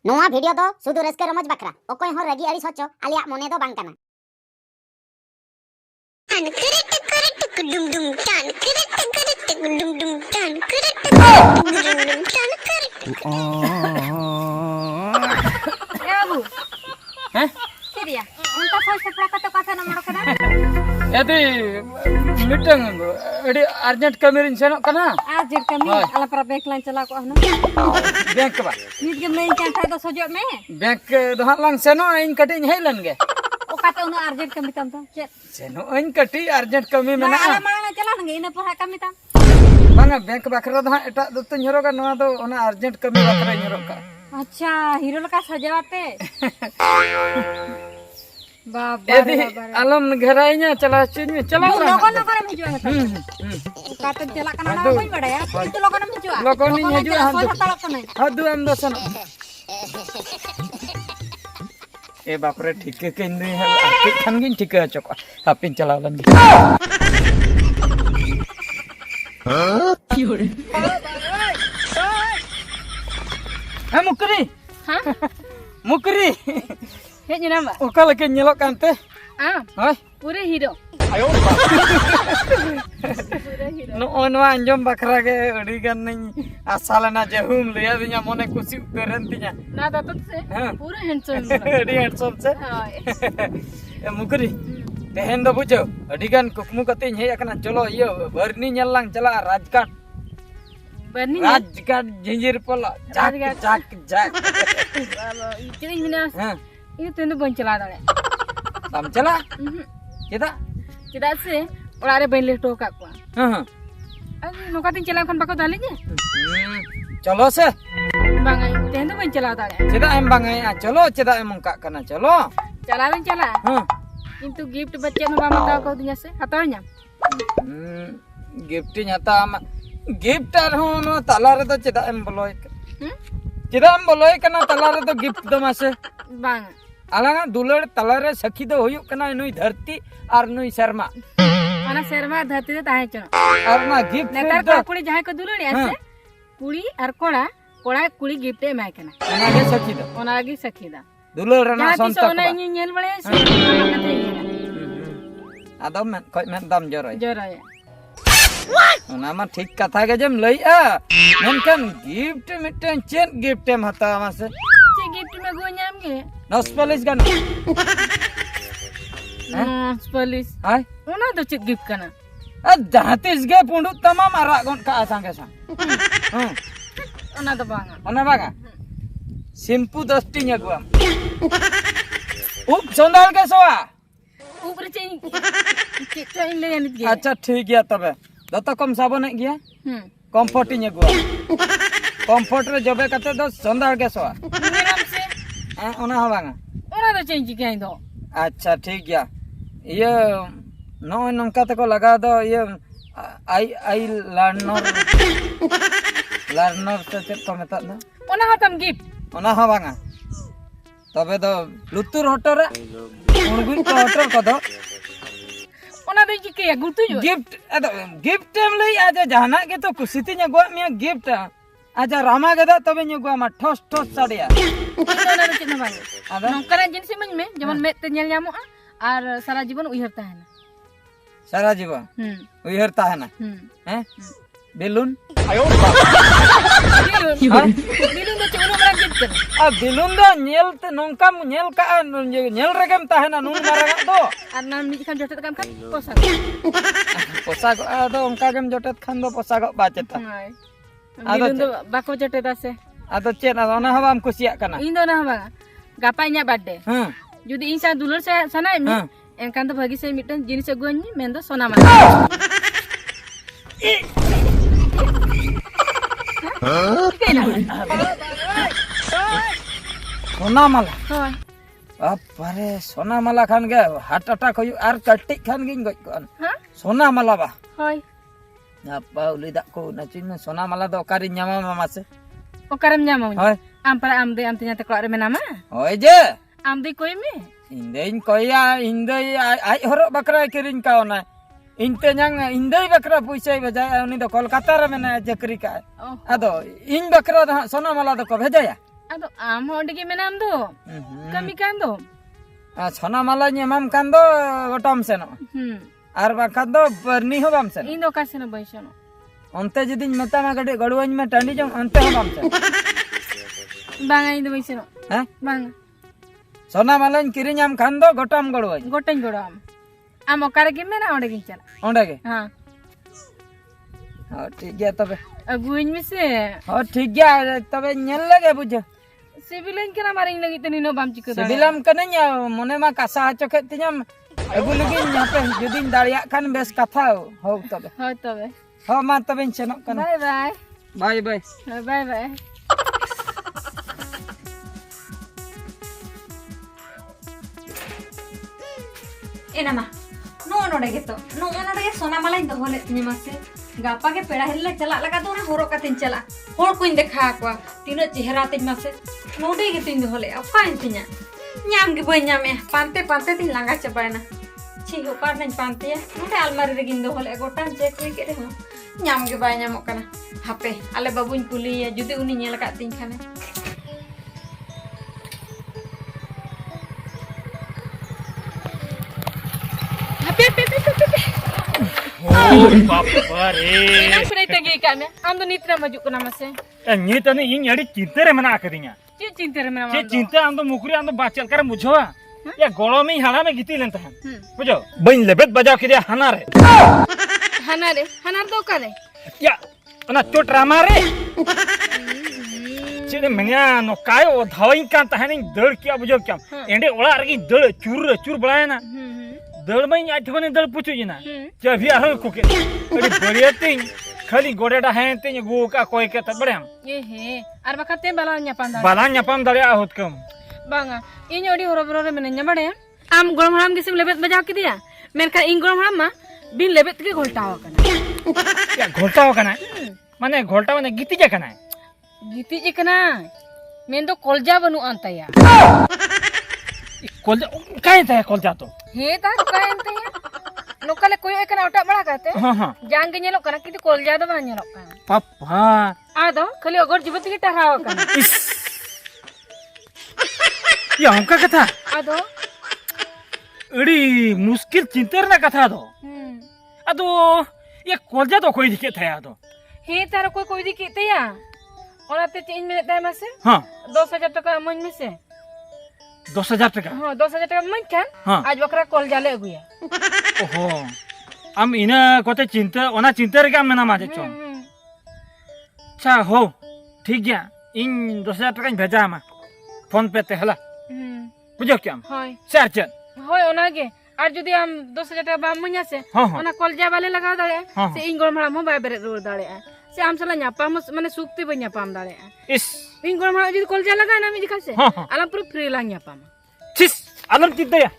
नोआ वीडियो दो सुदु रस्का रमज बकरा ओकोय हो रगी अड़ी सोचो आलिया मोने दो बांग कना Abu, kiriya. Unta soy sepra kata kata nomor kada. यदि मीटिंग एडी अर्जेंट कमीरिन सेनो कना Ajir kami ala para bank lan chala ko ahna. बैंक बा Nit ge main kan tha do sojo me. बैंक दोहा लंग सेनो इन कटिंग हेलन गे O kata unu urgent kami tam tam. Chet. सेनो इन कटी अर्जेंट कमी Mana मेना ala mana chala nge ina poha kami tam. बांगा बैंक बकरा दोहा एटा दो तुन हरोगा नवा दो ओना अर्जेंट कमी बकरा हरोका Acha, hero laka sajawate. Baba. यदि आलम घराइnya चला चीज में चला Logon logon am hijua ngata. Kata chala kana na koi bada ya. Itu logon am hijua. लोगों ने हजू हम Soy talak kana. हदु हम दसन ए बाप रे ठीक के नहीं है आपके खनगिन ठीक है चोका हापिन चला लन हां मुकरी Hah? मुकरी Hej nama. ओका लके ñelok kante Ah, हाय pure hero. नो ओनवा अंजम बकरा के अड़ी गन नहीं आसालना जेहुम लिया दिया मोने खुशी उतरन तिया Na dapat se. हाँ। Pure handsome. अड़ी हैंडसम से Hai. ए मुकरी तेहेन दो बुझो अड़ी गन कुकमु कते हे एकना चलो ये भरनी ñelang चला राजकाट Bani ni. राजकाट जिंजीर पोला जाक जाक जाक Jadi mina. हां Ini tu bang cela dah. हम चला केदा Tidak se. Orang ada beli to kat ko. हां हां Ani noka tin cela kan bako dalinya. चलो से Bang ai ten tu bang cela dah. चेदा एम बांगे चलो चेदा एम मुंका कना चलो Cela rin cela. हां Itu gift baca nu mama tahu kau dunia se. Hatanya. Gift nyata ama gift आर हो नो ताला रे तो चेदा एम बोलोय Hmm? चेदा एम बोलोय कना ताला रे तो गिफ्ट दो मासे Bang. आलाना दुलड़ ताला रे सखी दो होयो कना नुई धरती आर नुई शर्मा Mana serma dhati te tahe chana. आर ना गिफ्ट Netar दो kuri jahe ko dulu ni ase. Kuri ar kora kuri gift e mai kana. ना के सखी दो Ona lagi sakhi da. दुलड़ रना Jangan संत tiso ona ini nyel bale se. आदम में कोई में दम जरोय Jora ya. ओना मा ठीक कथा के जम लइआ मेनकन गिफ्ट मिटन चेन गिफ्ट एम हता मासे Si gift me go nyam ge. नॉस्पलिस गन Polis. हाय Ona do cik gift kana. जहातिस गे पुंडु तमाम आरा गन का सांगे सा Ona do banga. ओना बागा सिंपू दस्ती न्यगुम उप संदाल के सोआ ऊपर cik cik ini yang dit ge. अच्छा ठीक गया तबे दतो कम साबन गया Hmm. कंफर्ट न्यगुम कंफर्ट रे जबे कते दो संदाल के सोआ Ngiram se. ओना हा बागा Ona do cik kain do. अच्छा ठीक गया ये नो नंका तको लगा दो ये आई आई लर्नर लर्नर से चेक को मेता ना Ona hatam gift. ओना हा बागा तबे दो लुतुर हटरे उणगुन को हटर को दो Ona do cik ya gutu jo. Gift अद गिफ्ट एम लई आज जहाना के तो खुशीती ने गो मिया गिफ्ट आज रामा के दा तबे ने गो मा ठोस ठोस साडिया Ona do cik na bang. ada Nongkaran jenis main me, zaman met te nyel nyamoa. Ar sara जीवन उइहर ताहेना. सारा जीवन उयरता है ना हैं balloon Bilun do cik orang gift kan. अब बेलून दो नेल ते नोंका नेल का नेल रेगम ताहेना नुन मारा दो Ar nam ni kan jotet kan posa. पोशाक आदो उनका गेम जटत खान दो पोशाक बाचेता Bilun do bako jotet ase. आदो चेन आदो ना हवाम कुसिया कना इन do na bang. Gapa inya birthday. हां Judi insa dulur saya sana mi. हाँ Engkan to bagi saya mitan jenis aguannya mendo sona mana. सोना माला Hoy. अब अरे सोना माला खान गे हार्ट अटैक होय आर कट्टी खान गिन गय कोन Hah? सोना माला बा Hoy. apa uli dak ko na chin सोना माला दो कारी न्यामा मामा से Okaram nyamau. होय Ampara amde amtinya te keluar menama. होय जे Amde koi me. इंदेन कोया इंदे आई हरो बकरा किरिन का ना इनते न्यांग इंदे बकरा पैसा भेजा उनी दो कोलकाता रे मेना चक्री का Oh. आदो इन बकरा सोना माला दो को भेजाया Ado am hodi ge menam do. Kami kan do. सोना माला एमाम कान दो गोटाम सेनो आर बाखा दो परनी हो बाम सेनो इन दो का सेनो बैसनो onte jodi metama gade gaduwañ me tandi jom onte ho bam seno banga इन दो बैसनो हैं banga सोना माला किरिñam खान दो गोटाम gaduwañ गोटेन गोड़ो am okare ge mena onde ge chala onde ge हां हो ठीक गया तबे aguin mi se हो ठीक गया तबे ñel lage बुझो सिविलन केना मारिंग लगी तनी नो बाम चिको दा सिबिलाम कनेnya mone ma kasa choket tiñam agu lagi nyape jodi daria kan bes katha ho तबे हो तबे हो ma तबे senok kan bye bye bye bye bye bye एना मा नो नोडे गे तो नो नोडे गे सोना माला दो होले तिने मासे गापा के पेड़ा हिलले चला लगा तो ना होरो कातिन चला होर कोइन देखा को तीनो चेहरा तिन मासे नोडे गे तिन होले अफाइन तिना ᱧᱟᱢ गे बय ᱧᱟᱢे पांते पांते तिन लांगा चबायना छी हो कार नन पांते नोडे अलमारी रे गिन दो होले गोटान चेक वे के हो ᱧᱟᱢ गे बाय ᱧᱟमᱚᱜ kana हापे आले बाबुन कुलिया जुदी उनी नेल का तिन खाने हापे पे बापा रे सुनाई तंगी कामे आम तो नित्रा मजू कना मसे नी तने इन अड़ी चिंता रे मना करिया ची चिंता रे मना चे चिंता आम तो मुकरी आम तो बाचल कर बुझवा या गोलो में हाला में गिती लेन तहन बुझो बइन लेबेत बजाव के हाना रे दो करे या ना चोट रामा रे चेने मंगया नो काय ओ धावई का तहन दड़ किया बुझो क्या एंडे ओला रे दड़ चूर बड़ाय ना दड़ में आज ठने दड़ पुछु जिना चे भी आरो कुके अरे बढ़िया तिंग खाली गोडेडा है तिंग गु का कोई के त बड़े ये हे आर बखते बाला न्यापान दड़िया होत कम बांगा इन ओडी होरोबरो रे मेने बड़े आम गोरम हराम किसिम लेबेत बजाव की दिया मेनका इन गोरम हराम मा बिन लेबेत के घोलटाव कना क्या घोलटाव कना माने घोलटाव ने गीती जे कना गीती जे कना मेन तो कोलजा बनु अंतया कोलजा काहे ता कोलजा तो हे ता काहे अंतया लोकले कोई एकना ओटा बड़ा कहते हां जांग गेलो कना किंतु कोलजा दो बा नेलो कना पापा आदो खाली अगर जीवत की टहाव कना या हमका कथा आदो अड़ी मुश्किल चिंता ना कथा दो अदो ये कोलजा तो कोई दिखे था यादो हे तार कोई दिखे तया ओनाते 3 मिनट टाइम आसे हां 10000 टका मन में से 10000 टका हां 10000 टका मन खान आज बकरा कोलजा ले अगुया ओहो आम इना कोते चिंता ओना चिंता रे का मेना माजे चो अच्छा हो ठीक गया इन 10000 टका भेजा मा फोन पे ते हला बुझो क्या हाय शेयर चल होय ओनागे आर जदी हम 10000 टका बाम मन्या से ओना कोलजा वाले लगा दले से इन गोरम हराम हो बाय बेरे रोड दाले से हम सला न्यापाम माने सुक्ति बय न्यापाम दाले इस इन गोरम हराम जदी कोलजा लगा ना मी जिका से आलम पूरा फ्री ला न्यापाम छिस आलम चित्तया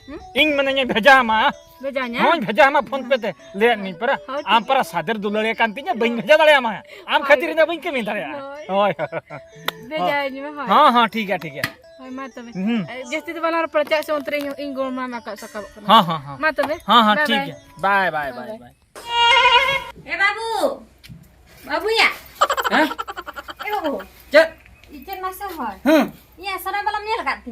इन मने भेजा मा बेजान्या हां भेजा मा फोन पे ते ले नी पर आम पर सादर दुलड़े कांतिया बइन भेजा दाले मा आम खातिर ने बइन के मी दाले होय बेजान्या में होय हां ठीक है होय मा तबे जस्ती तो वाला प्रत्या से उतरे इन गोरम मा का सकब हां मा तबे हां ठीक है बाय ए बाबू बाबूया हैं ए बाबू चल इचन मासे होय या सना वाला ने लगा ती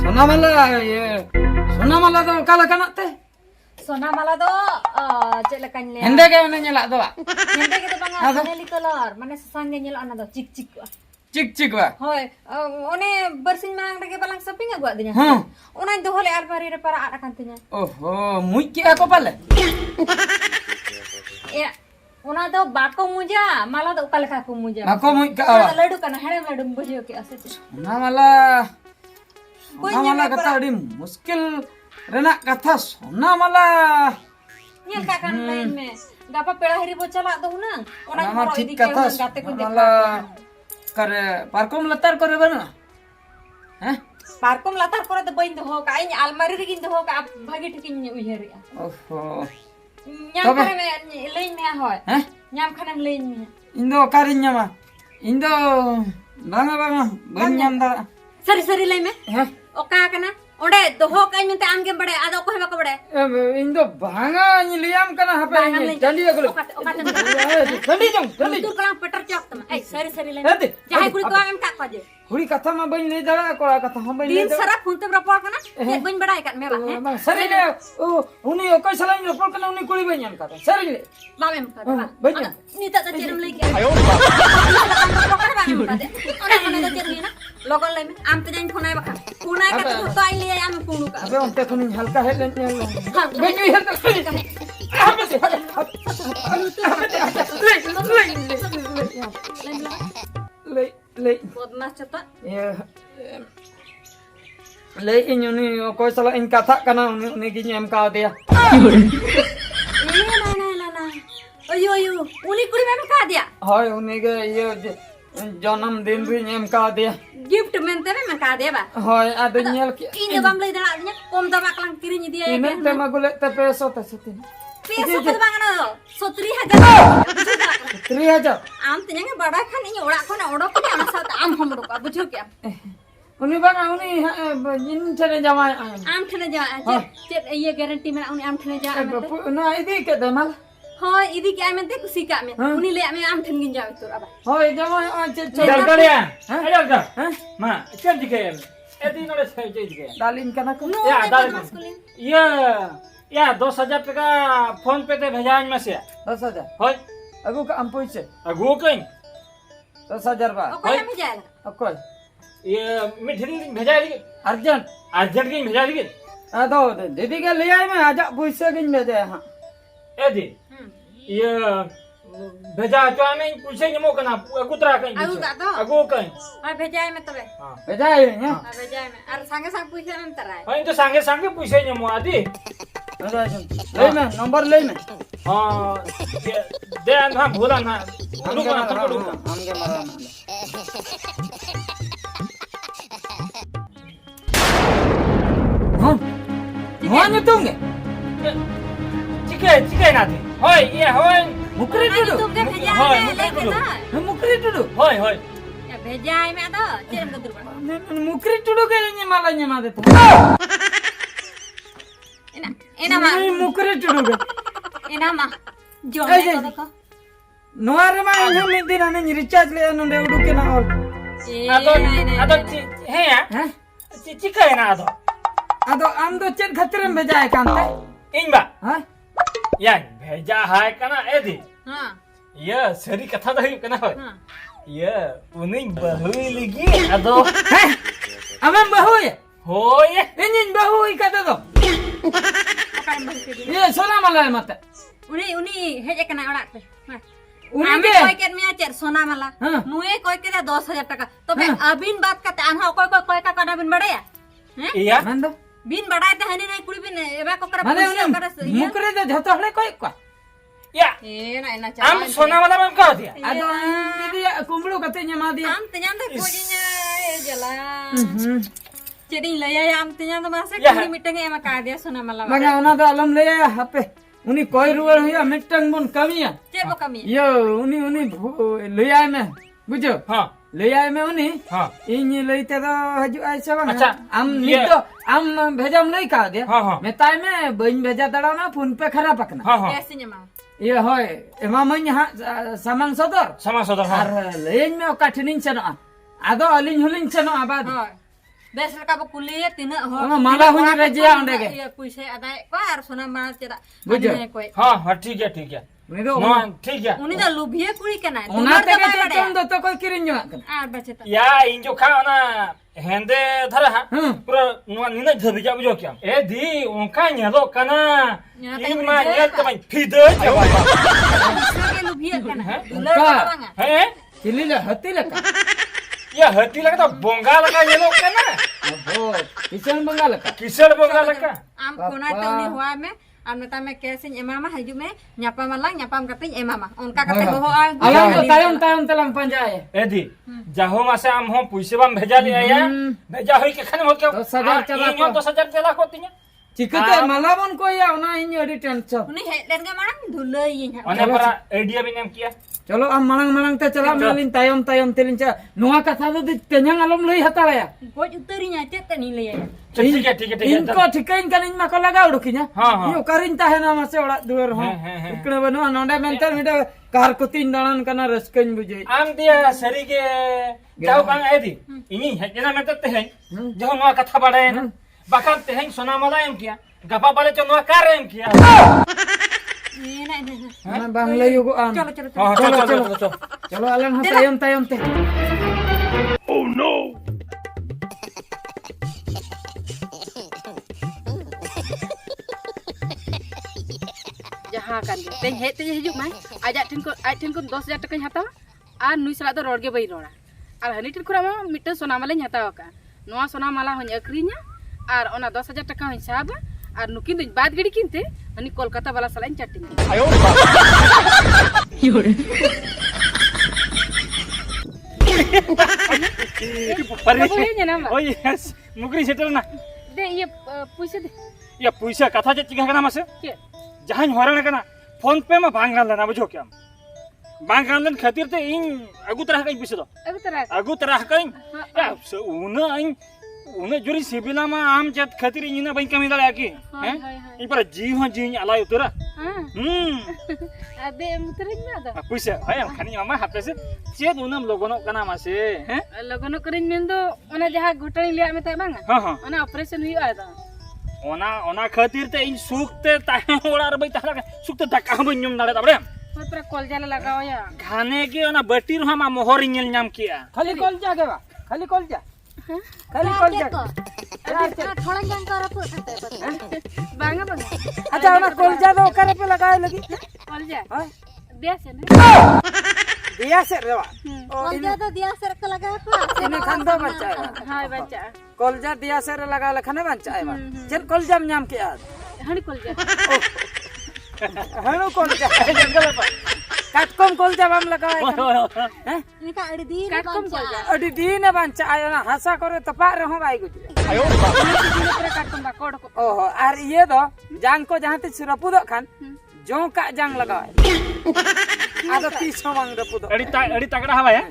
सोना माला तो काला कनाते सोना माला दो चेक लका ने हेंदे के ने nyala do हेंदे के तो बांगा नेली कलर माने ससांग नेल अना दो चिक चिक बा होय ओने बरसिन मांग रे बालांग शॉपिंग अगवा दिना ओना दो होले अलमारी रे पर आड कान तिना ओहो मुई के को पाले ए ओना दो बाको मुजा माला दो काले का को मुजा बाको मुई का लड्डू कना हेड़े लड्डू बुझियो के असे सोना माला कथा अड़ी मुश्किल रेना कथा सोना माला नेल का कान लाइन में गापा पेड़ा हेरी बो चला दो ना ओना मा ठीक कथा गाते को माला करे पारकोम लतार करे बना हैं पारकोम लतार करे तो बइन हो का इन अलमारी रे गिन हो का भागी ठकिन उहेरिया ओहो ᱧᱟᱢ ᱠᱟᱨᱮ ᱢᱮ ᱞᱟᱹᱭ ᱢᱮ ᱦᱚᱭ हैं ᱧᱟᱢ ᱠᱷᱟᱱᱮᱢ ᱞᱟᱹᱭ ᱢᱮ ᱤᱧ ᱫᱚ ᱚᱠᱟᱨᱤᱧ ᱧᱟᱢᱟ ᱤᱧ ᱫᱚ ᱵᱟᱝᱟ ᱵᱟᱹᱧ ᱧᱟᱢ ᱫᱟ ᱥᱟᱹᱨᱤ ᱞᱟᱹᱭ ᱢᱮ हैं ᱚᱠᱟ ᱠᱟᱱᱟ ओडे दोहो काई मेंते आम के बड़े आदो को हेबा को बड़े इन दो भांगा इन लियाम कना हपे इन डंडी अगले डंडी जंग डंडी तू कला पटर चक तम ए सरी सरी ले हदे चाहे कुड़ी तो एम का जे हुड़ी कथा मा बइन ले दड़ा कोड़ा कथा हम बइन ले दिन सरा फोन ते रपड़ कना हे बइन बड़ाई का मेला हे सरी ले ओ उनी ओकय सलाइन रपड़ कना उनी कुड़ी बइन का सरी ले बाम एम का बइन नीता तो चेरम ले के आयो ओने तो चेरमी ना लगन ले आम ते जाइन फोनाय बका फोनाय का तो आई ले आम फोनु का अबे उनते खुनी हल्का है ले बइन हल्का हबे से ले ले बदमाश चता ये ले इन उनी ओकय सला इन कथा कना उनी गिनी एम का दिया ना अयो अयो उनी कुड़ी में का दिया हाय उनी के ये जन्मदिन भी एम का दिया गिफ्ट मेंते में का दिया बा हाय आदे नेल के इन बाम ले दड़ा दिया कम दमा कlang किरिन दिया इन ते मगुले ते पेसो ते सती पैसा कद बांगना 70000 3000 आम तने बड़ा खान इन ओड़ा कोना ओडो को ना साथ आम हम रोका बुझो क्या उनी बांगा उनी इन चले जमाय आम ठने जा चेत ये गारंटी में उनी आम ठने जा ना इदी के दमाल हां इदी के आमें ते खुशी का में उनी ले आमें आम ठन गिन जावे तो अब हाय जमाय चल करिया अरे का मा चल दिखे एदी नोले छै दिखे डालिन कना को या डालिन या 2000 टका फोन पे ते भेजाइन में से 10000 होय अगु का हम पैसे अगो कइन 10000 बा ओको में जाएगा ओको ये मिठरी भेजा दी अर्जेंट अर्जेंट की भेजा दी आ दो दीदी के ले आई मैं आजा पैसे गिन में दे हां एदी ये भेजा तो हमें पूछे नमो कना कुतरा कइन अगो कइन हां भेजाय में तबे हां भेजा है हां भेजाय में और संगे संग पूछे में तराय हां तो संगे पूछे नमो आदि ले में नंबर ले में हां दे ना भूला ना हमके मारा हां हां न तुंगे चिके ना दे होय ये होय मुकरी टुडू तुमके भेजाय में लेके ना मुकरी टुडू होय होय भेजाय में तो चेरम दुरबा मुकरी टुडू के ने माला ने मा देता एना मा मुकरी टुडू के एना मा जो देखो नोरे मा इन में दिन ने रिचार्ज ले नंदे उडू के ना और अदो हे हैं चिके ना अदो आम दो चेक खतरे में भेजाय कांते इन बा हां या भेजा है कना एदी हां ये सरी कथा दही कना होय हां ये उनी बहुई लगी अदो अमन बहुई होय इन बहुई का दो ये सोना मला मत उनी हेजे कना ओड़ा पे उनी आमे के कोई के मिया चेर सोना मला नुए कोई के 10000 टका तो बे अबिन बात करते आन्हा कोई का कना बिन बड़े हैं या नंदो बिन बड़ाए ते हनी नहीं कुड़ी बिन एबा को कर माने उनी मुकरे दे झतो हले कोई को या ए ना आम सोना वाला में का दिया अदो दीदी कुंबड़ू कते न्यामा दिया आम तन्यान दे कोजिnya जला चेडी लया आम तन्यान तो मासे कुड़ी मीटिंग एमा का दिया सोना मला मगा उना तो अलम ले हपे उनी कोई रुवर हुआ मिटंग बन कमिया चेबो कमी यो उनी ले आए में बुझो हां ले आए में उनी हां इन लेते तो हजु ऐसे बन अच्छा हम नितो हम भेजम नहीं का दे हां हां मेताय में बइन भेजा दड़ा ना फोन पे खरा पकना हां हां ऐसे नमा ये होय एमा मन यहां सामान सदर समा सदर हां और लेन में काठनिन चनो आदो अलिन हुलिन चनो आबाद हां बेस लका बो कुलिए तिना हो माला हुनी रजिया उंडे के ये पैसे आदाय पार सोना मार चेदा बुझो कोई हां ठीक है उनी तो ठीक है उनी तो लुभिए कुड़ी केना उना ते के चम दो तो कोई किरिन जो आ बचे तो या इन जो खा ना हेंदे धरा हा पूरा नुआ निना धबी जा बुझो क्या ए दी उनका न्यादो कना इन मा नेल तमन फिदे जवा के लुभिए केना का हैं चिल्ली ले हती ले का ये हती लगा तो बोंगा लगा ये लोग ना ओहो किशन बंगाल का किसर बोंगा लगा आम कोना तो उनी हुआ में amnata me kesin emama haju me nyapa malang nyapam kating emama onka kate ho alam tayam telang panjay एदी जाहो मासे हम हो पैसे बम भेजा ले आया भेजा होई के खने हो के 10,000 चला को 10,000 चला को तिnya चिकते malaban को या ना इन एडी टेंशन उनी हेडलेन के मारन धुलई ओने पर आईडिया भी नेम किया चलो am मांग ते चला मेलिन तायम तेलिन चा नोआ कथा दो तेन्यां आलम लई हताया गोज उतरिnya ᱪᱮᱫ ᱛᱟᱹᱱᱤᱧ ᱞᱟᱹᱭᱟ ठीक है ठीक है ठीक है इनको ठिकाइन कनिन मा को लगा उडकिnya यो करिन ताहेना मासे ओड़ा दुवर हो इकड़े बनो नोंडे मेंते मिडे कार को तीन दानन कना रस्कन बुझे आम दिया सरी के जाओ बांग आए दी इनी हेजना में तो हैं जो नोआ कथा बड़े है ना बाका तेहं सोना मला एम किया गपा बाले चो नोआ कार एम किया ana bang lay yugo am चलो आलम हा तायम ते oh no जहाँ kan ते हे ते हिजुक माय आज ठिन को 10,000 टका हतावा आ नुई सला तो रोड गे बई रोड़ा आ हनी ठिन खुरा मा मिटे सोना माला हतावा का नोआ सोना माला होनी अक्रिnya और ओना 10,000 टका होई साबा और नुकिन दिन बाद गड़ी किनते हनी कोलकाता वाला सलाइन चटिंग आयो अरे ओ यस मुगरी सेटल ना दे ये पैसे दे या पैसा कथा जे चिका कना मासे के जहां हरण कना फोन पे में भांग गालन बुझो क्या भांग गालन खातिर ते इन अगु तरह कई पैसे दो अगु तरह कई या उन जोरी सिबिला मा आम चत खातिर इना बई कमी दला की हैं इ पर जीव जीव अलाय उतरा अबे मुतरिन ना दा पैसा है खानी मामा हाथे से चेद उनम लोगनो कना मासे हैं लगनो करिन मेन दो ओना जहां घोटणी लिया में ता बांगा हां ओना ऑपरेशन हुई आदा ओना खातिर ते इन सुखते ताहे ओड़ार बई ताला सुखते धक्का बई न्यम दाड़े तबरे पूरा कॉलजा लगाओ या खाने के ओना बटी रहा मा मोहर इनल नाम किया खाली कॉलजा के बा खाली कॉलजा थोड़ा जंग कर पुछते बांगा अच्छा ना कॉलजा दो करे पे लगाए लगी कॉलजा दिया से ना दिया से रेवा कॉलजा तो दिया से रख लगा तो इने खंदो बच्चा हां बच्चा कॉलजा दिया से लगा लखने बच्चा है चल कॉलजा में नाम के हनी कॉलजा हनो कॉलजा जंगल पर काटकम कॉलजा बम लगाए हैं इनका अड़दी काटकम कॉलजा अडी दीन बंचा आयो ना हंसा करे तो पार रहो भाई गुजरे आयो पूरा काटकम बा कोड को ओहो और ये दो जांग को जहां ते रपु दो खान जो का जांग लगाए आदो 30 मांग रपु दो अड़ी तगड़ा हवा है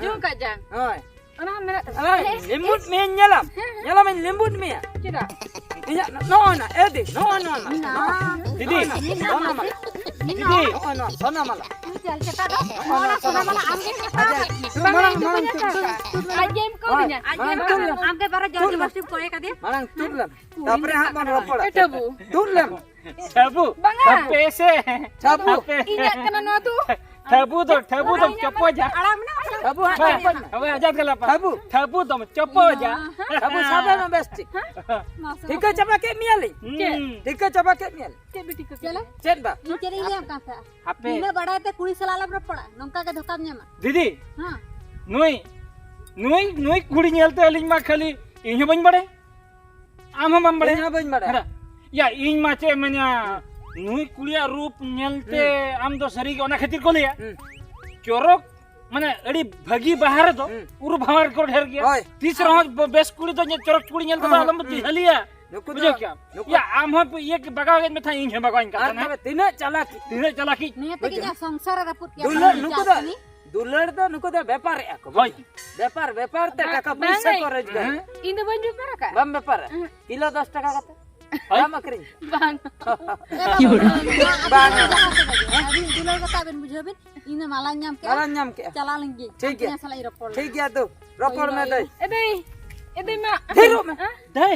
जो का जान ओय ओना मेरा अरे लिंबुट में nyala limbut में किरा iya no na edi no didi no na mala didi no sona mala चल चटा दो मोना सोना वाला आम के चटा marang आज गेम को दिया आम के बारे जल्दी बस्ती कोए का दे marang turlam tapre ha mon ropol Tabu turlam Tabu पैसे sabu इना कना नो तू tabu तो चप्पो जा आराम ना sabu ha अब आजाद गला पा tabu तो चप्पो जा sabu sabe में बेस्ट ठीक है चपा के मियाली ठीक है चपा के मियाली के बेटी को चलो चेत बा तू चली ले का था आपे इने बड़ा ते कुड़ी सलाला पर पड़ा नंका के धोका में दीदी हां नुई कुड़ी नेलते अलिंग मा खाली इन्हे बन बड़े आम हम बड़े ना बन बड़ा या इन माचे मन्या नुई कुड़िया रूप नेलते आम दो सरी के ओना खातिर को लिया चोरक माने अड़ी भगी बाहर तो उरु भावर को ढेर गया तीस रहो बेस कुड़ी तो चोरक कुड़ी नेलते आलम दिहलिया बुझो क्या या आम हम ये बगाव में था इन बगाइन का ना तीने चालाकी नियत के जा संसार रपुत दुलर तो नुको दो व्यापार को भाई व्यापार ते टका पैसा करज गए इन बन व्यापार का बम व्यापार किलो 10 टका का हम करी बांग बांग अभी दुलर का ताबन बुझबिन इने माला नाम के चला लेंगे ठीक है सलाई रपोड़ ठीक है तो रपोड़ में दे ए मा फिरो में दे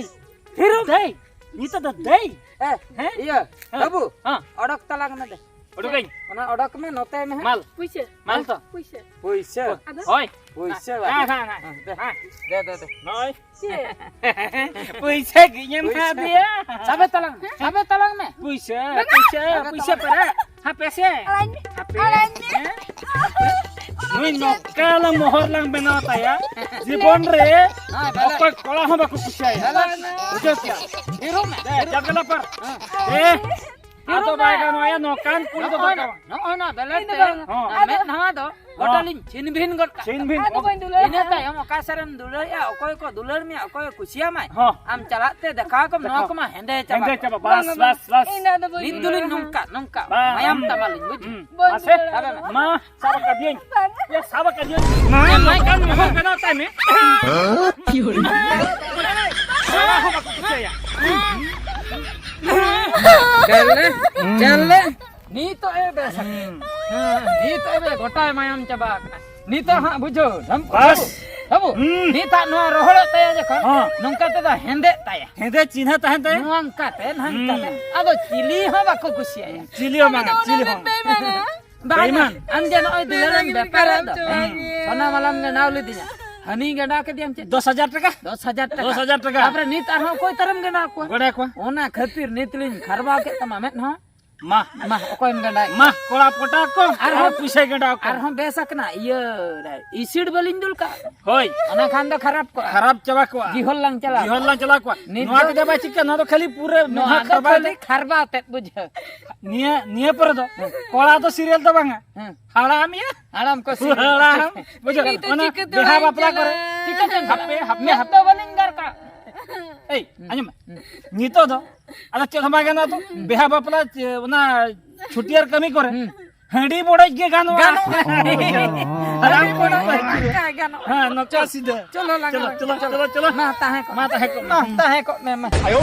नी तो दे हैं ये बाबू हां अड़क तलाक में दे अड़कई ओना अड़क में नोते में माल पैसे तो पैसे ओय पैसे हां दे नय पैसे गियम खा दिया सबे तलाक में पैसे पर हां पैसे नुई नकाल मोहर लंग बनाता या जीवन रे अपन कोला हम बाकु पुछाय बुझो क्या हीरो में जगला पर ए आ तो बायगा नो या नकान कुड़ी तो बायगा ना बेलते हमें ना दो gotalin chinbin got ka Chinbin. Aduh, bain dulu. ina ta am ka saram dular ya okoy ko dular mi okoy kusia mai Ha. am chalate dekha ko no ko ma hende Hende chaba coba bas. Ina ada bain nindulin nungka Bang. mayam tamalin buji Masih? Ma, sabar ka diyan. Ya sabar ka diyan. Ma, mai kan mo ka na time eh. Salah ho ba ko saya. challe ni to e besak ni to e gotai mayam chaba ni to ha bujo ram Bas. Abu, ni tak no roholo taya je kan? Ha. Nungka te da hende taya. Hende cina tahan tayo. Nuangka te nangka te. Ado cili ho bako kusia ya. Cilio mangan, cilio. Baiman, anje no oi dilaran bepara do. Sona malam nge nauli dinya. Hani genda ke diam ce. 10,000 taka. 10,000 taka. 10,000 taka. Apre nit arho koi taram genda ko. Goda ko. Ona khatir nitlin kharba ke tamamet no. Ma, Mah okoy genda. ma kola pota ko. Arho pusai gada ko. Arho besak na iya isid balindul ka. Hoy, Ona khan do kharap ko. kharap chaba ko. Jihol lang chala. Jihol lang chala ko. Noa ke jaba chicken no khali pure No noa ada kharba khali kharba te bujha. niya पर दो Cola तो serial तो बांगा हाड़ाम या Alam ko sih. हाड़ाम बुझो ओना बेहा बापला करे ठीक है happe happe मैं हफ्ता बलिंगर का ए anjum nito do ada chet hamaga na to beha bapla ona छुटियार कमी करे हंडी बोड़े के गानो हराम बोड़ा का गानो हां नचा सीधे चलो लगा चलो चलो चलो माता है को माता है को माता है को मैं आयो